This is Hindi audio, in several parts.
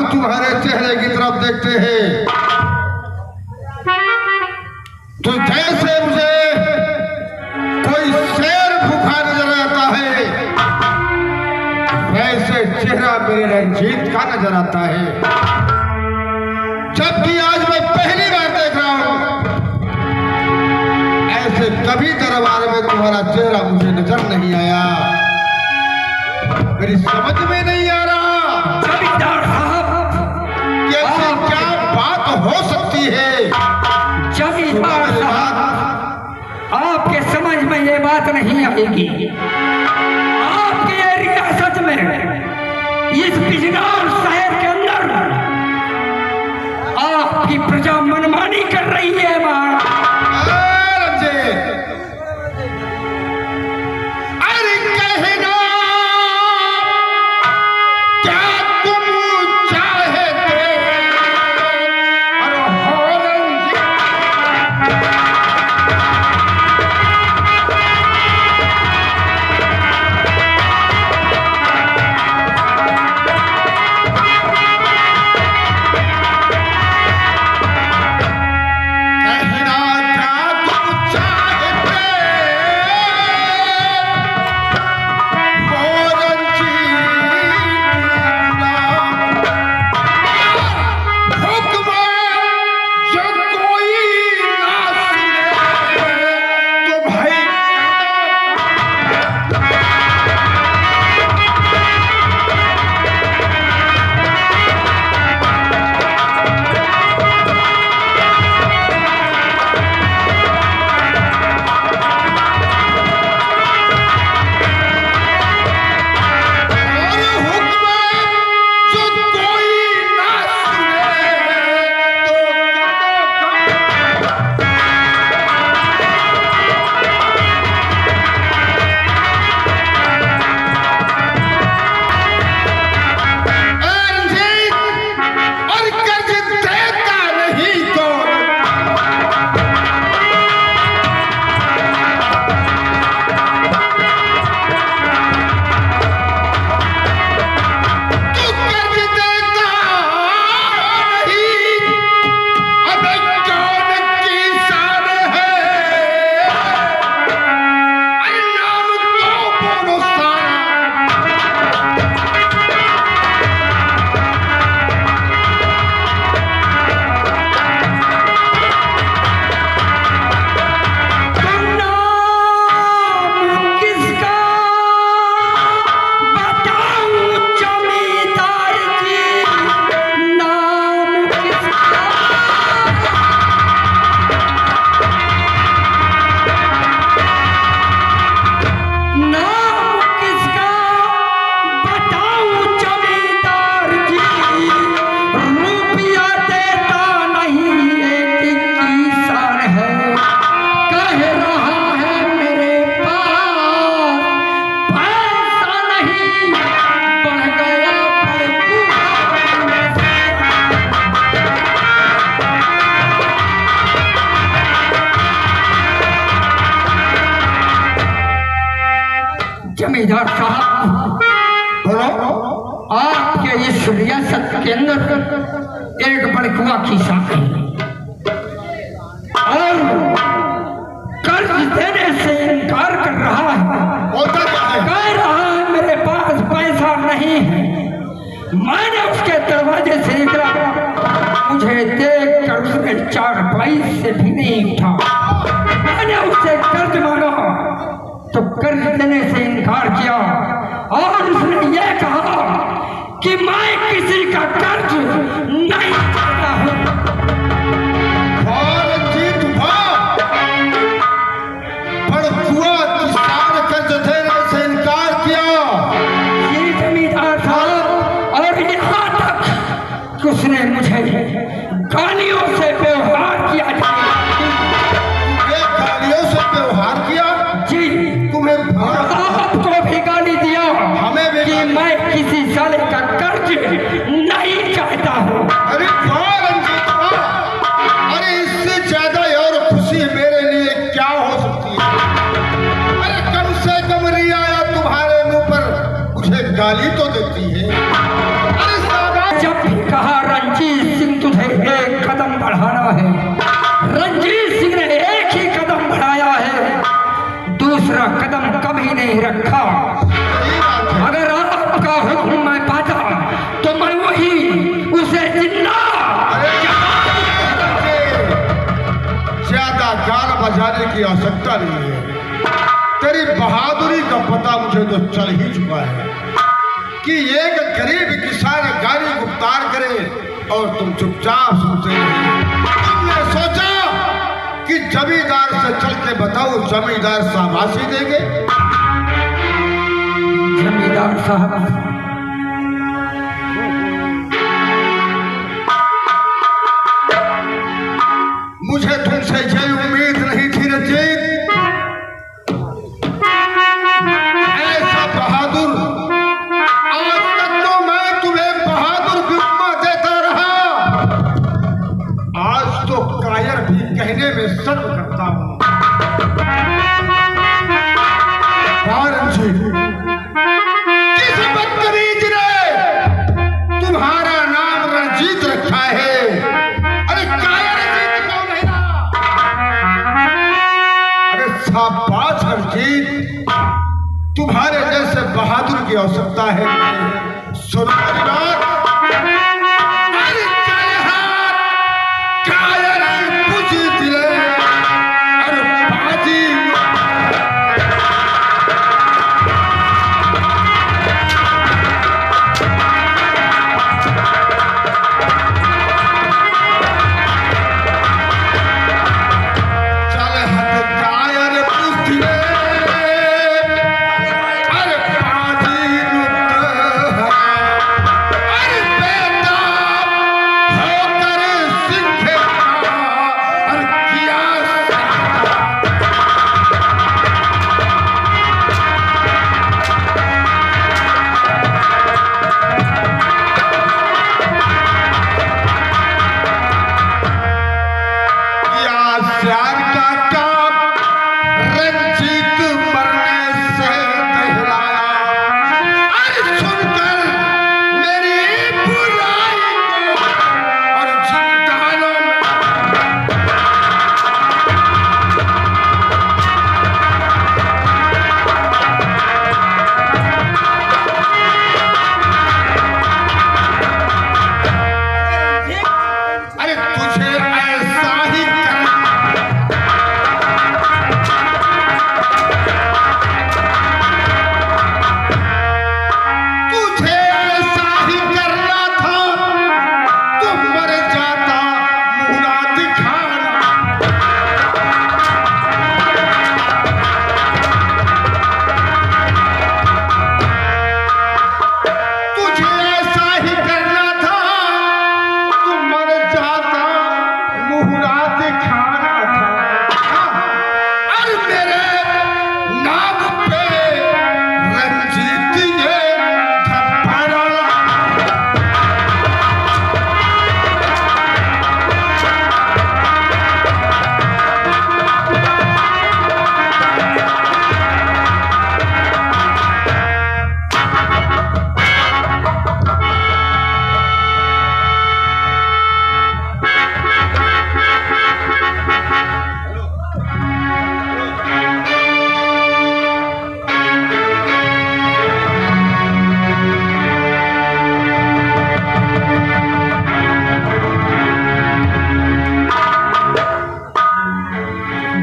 तुम्हारे चेहरे की तरफ देखते हैं तो जैसे मुझे कोई शेर भूखा नजर आता है, वैसे चेहरा मेरे रंजीत का नजर आता है। जबकि आज मैं पहली बार देख रहा हूं, ऐसे कभी दरबार में तुम्हारा चेहरा मुझे नजर नहीं आया। मेरी समझ में नहीं आ रहा जमींदार साहब, कैसे क्या बात हो सकती है। जमींदार साहब, आपके समझ में ये बात नहीं आएगी। आपके ये रियासत में, इस बिजनौर शहर के अंदर आपकी प्रजा मनमानी कर रही है। जमींदार साहब, आपके इस रियासत के अंदर एक बड़कुआ किसान है और कर्ज देने से इनकार कर रहा है। कह रहा है मेरे पास पैसा नहीं है। मैंने उसके दरवाजे से निकला, मुझे देख कर उसने 4 पैसे से भी नहीं उठा। मैंने उससे कर्ज मांगा तो कर्ज देने से इनकार किया और उसने ये कहा कि मैं किसी का कर्ज नहीं करता हूं। बड़कुआ किसान कर्ज देने से इनकार किया। ये जमींदार साहब, और यहाँ तक कि उसने मुझे गालियों से व्यवहार किया। गालियों से व्यवहार किया? जी, आपको भी गाली दिया, हमें भी कि मैं किसी साले का कर्ज नहीं चाहता हूँ। अरे रंजीत, अरे इससे ज्यादा और खुशी मेरे लिए क्या हो सकती है। अरे कम से कम रियाया तुम्हारे मुंह पर मुझे गाली तो देती है। अरे जब भी बढ़ाना है। रंजीत सिंह ने एक ही कदम बढ़ाया है, दूसरा कदम कभी नहीं रखा। अगर आपका हुक्म मैं पाता तो मैं वही उसे जिंदा। ज्यादा गान बजाने की आवश्यकता नहीं है। तेरी बहादुरी का पता मुझे तो चल ही चुका है कि एक गरीब किसान गाड़ी गुप्तार करे और तुम चुपचाप सुनते रहे। तुमने सोचा कि जमींदार से चल के बताओ, जमींदार शाबाशी देंगे। जमींदार साहब, मुझे तुमसे यही उम्मीद नहीं थी रंजीत। ऐसा बहादुर, आज तक तो मैं तुम्हें बहादुर की उपमा देता रहा, आज तो कायर भी कहने में शर्म करता हूं। हाँ रंजीत, किस बदतमीज ने तुम्हारा नाम रंजीत रखा है? अरे कायर रंजीत क्यों नहीं रहा? अरे शाबाश रंजीत, तुम्हारे जैसे बहादुर की आवश्यकता है। सुनो मेरी बात। अरे जय हाथ, कायर बुझी दिले, अरे बाजी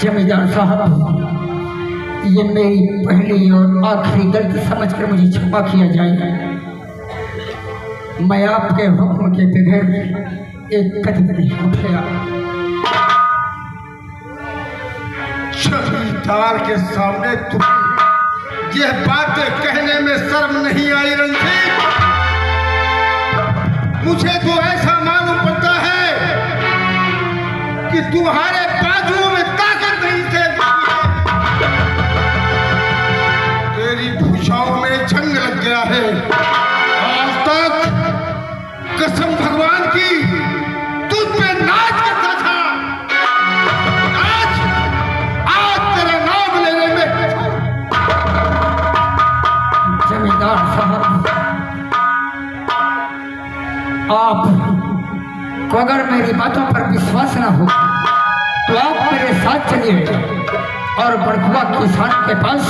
जमींदार साहब, ये मेरी पहली और आखिरी गलती समझकर मुझे क्षमा किया जाए। मैं आपके हुक्म के बगैर एक कदम नहीं उठाया। जमींदार के सामने तुम्हें यह बातें कहने में शर्म नहीं आई रंजीत? मुझे तो ऐसा मालूम पड़ता है कि तुम्हारे बाजुओं में ताकत नहीं थे, तेरी भुजाओं में जंग लग गया है। आज तक कसम भगवान की तुझ पे नाच करता था, आज तेरा नाम लेने में। जमींदार साहब, आप को अगर मेरी बातों पर विश्वास ना हो तो आप मेरे साथ चलिए और बड़कुआ किसान के पास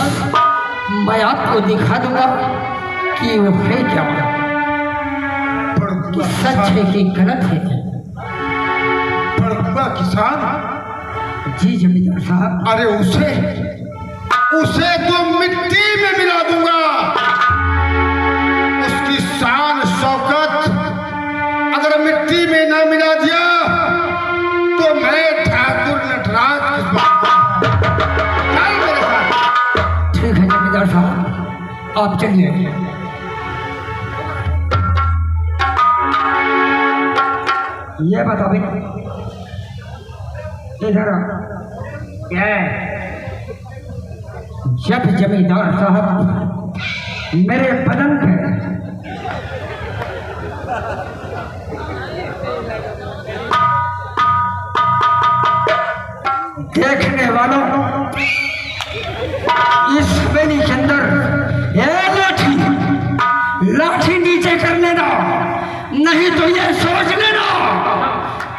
मैं आपको दिखा दूंगा कि वो है क्या, सच है कि गलत है। बड़कुआ किसान? जी जमींदार साहब। अरे उसे तो मिट्टी में मिला दूंगा। उसकी शान शौकत अगर मिट्टी में ना मिला दिया तो मैं ठाकुर नटराज किस बात का? चल मेरे साथ। ठीक है जमींदार साहब, आप चलिए। ये बता भाई, इधर क्या है? जब जमींदार साहब मेरे बदन पे देखने वालों, इस हवेली के अंदर ये लाठी नीचे कर लेना, नहीं तो ये सोच लेना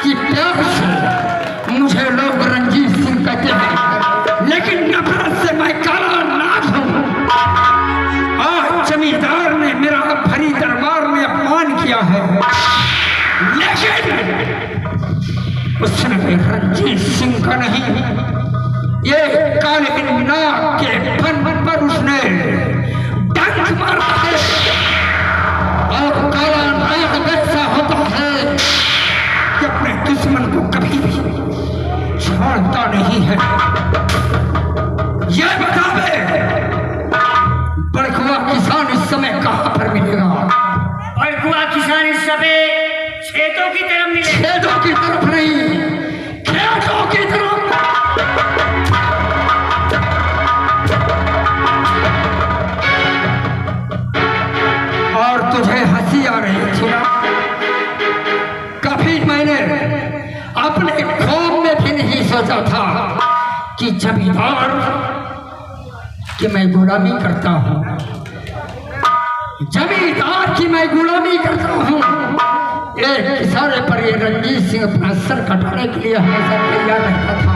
कि प्यार से मुझे लोग रंजीत सिंह कहते हैं, लेकिन नफरत से मैं काला नाग हूं। आज जमींदार ने मेरा भरी दरबार में अपमान किया है, लेकिन उसने रंजीत सिंह का नहीं, ये काले नाग के फन पर उसने डंक मारा है। और काला नाग वैसा होता है कि अपने दुश्मन को कभी भी छोड़ता नहीं है। ये बतावे बड़कुआ किसान इस समय कहां पर मिलेगा? बड़कुआ किसान इस समय खेतों की तरफ मिले। खेतों की तरफ नहीं, खेतों की तरफ। और तुझे हंसी आ रही थी ना? कभी मैंने अपने ख्वाब में भी नहीं सोचा था कि जमींदार कि मैं गुलामी करता हूं, जमींदार की मैं गुलामी करता हूं। एक इशारे पर ये रंजीत सिंह अपना सर कटाने के लिए हमेशा तैयार रहता था,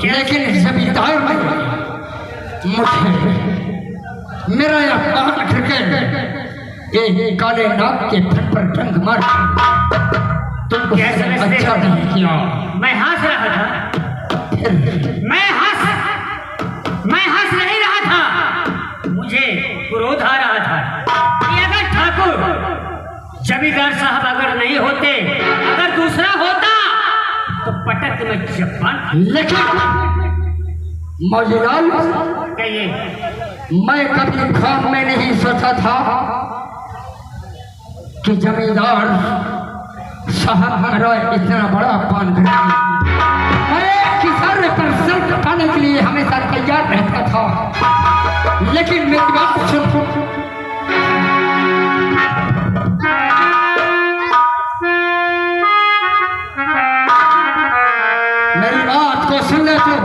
लेकिन जमींदार में मुझे मेरा अपमान करके ये काले नाग के फट पर डंक मार तुमको अच्छा नहीं किया। मैं हंस रहा था, मैं हंस नहीं रहा था, मुझे क्रोध आ रहा था कि अगर ठाकुर जमींदार साहब अगर नहीं होते, अगर दूसरा होता तो पटक में जबान। लेकिन मौजूदाल कहिए। मैं कभी ख्वाब में नहीं सोचा था कि जमींदार साहब हमारा इतना बड़ा अपमान करेंगे। मैं किसान पर सर कटाने के लिए हमेशा तैयार रहता था, लेकिन मेरी बात सुन, मेरी बात को सुन ले तू।